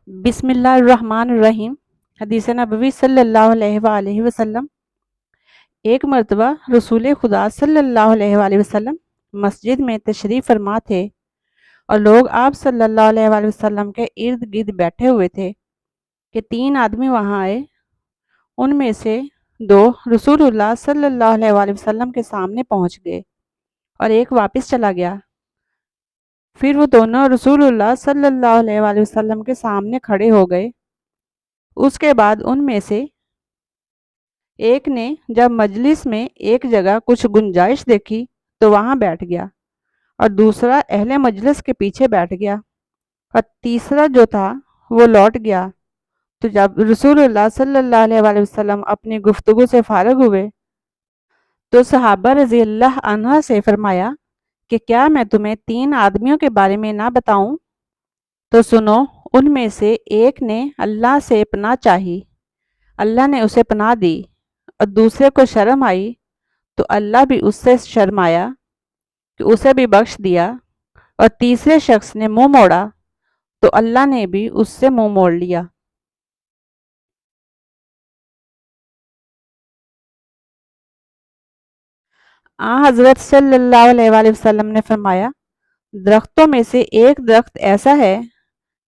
بسم اللہ الرحمن الرحیم۔ حدیث نبوی صلی اللہ علیہ وآلہ وسلم۔ ایک مرتبہ رسول خدا صلی اللہ علیہ وآلہ وسلم مسجد میں تشریف فرما تھے اور لوگ آپ صلی اللہ علیہ وآلہ وسلم کے ارد گرد بیٹھے ہوئے تھے کہ تین آدمی وہاں آئے۔ ان میں سے دو رسول اللہ صلی اللہ علیہ وآلہ وسلم کے سامنے پہنچ گئے اور ایک واپس چلا گیا۔ پھر وہ دونوں رسول اللہ صلی اللہ علیہ وآلہ وسلم کے سامنے کھڑے ہو گئے۔ اس کے بعد ان میں سے ایک نے جب مجلس میں ایک جگہ کچھ گنجائش دیکھی تو وہاں بیٹھ گیا، اور دوسرا اہل مجلس کے پیچھے بیٹھ گیا، اور تیسرا جو تھا وہ لوٹ گیا۔ تو جب رسول اللہ صلی اللہ علیہ وآلہ وسلم اپنی گفتگو سے فارغ ہوئے تو صحابہ رضی اللہ عنہ سے فرمایا کہ کیا میں تمہیں تین آدمیوں کے بارے میں نہ بتاؤں؟ تو سنو، ان میں سے ایک نے اللہ سے پناہ چاہی، اللہ نے اسے پناہ دی، اور دوسرے کو شرم آئی تو اللہ بھی اس سے شرمایا کہ اسے بھی بخش دیا، اور تیسرے شخص نے منہ موڑا تو اللہ نے بھی اس سے منہ موڑ لیا۔ حضرت صلی اللہ علیہ وآلہ وسلم نے فرمایا، درختوں میں سے ایک درخت ایسا ہے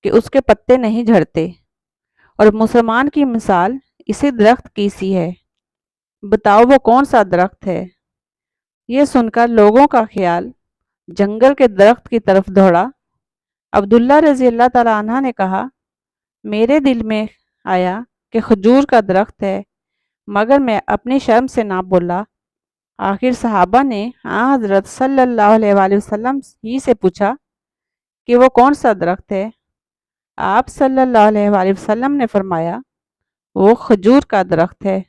کہ اس کے پتے نہیں جھڑتے، اور مسلمان کی مثال اسی درخت کی سی ہے، بتاؤ وہ کون سا درخت ہے؟ یہ سن کر لوگوں کا خیال جنگل کے درخت کی طرف دوڑا۔ عبداللہ رضی اللہ تعالیٰ عنہ نے کہا، میرے دل میں آیا کہ کھجور کا درخت ہے، مگر میں اپنی شرم سے نہ بولا۔ آخر صحابہ نے حضرت صلی اللہ علیہ وآلہ وسلم ہی سے پوچھا کہ وہ کون سا درخت ہے؟ آپ صلی اللہ علیہ وآلہ وسلم نے فرمایا، وہ کھجور کا درخت ہے۔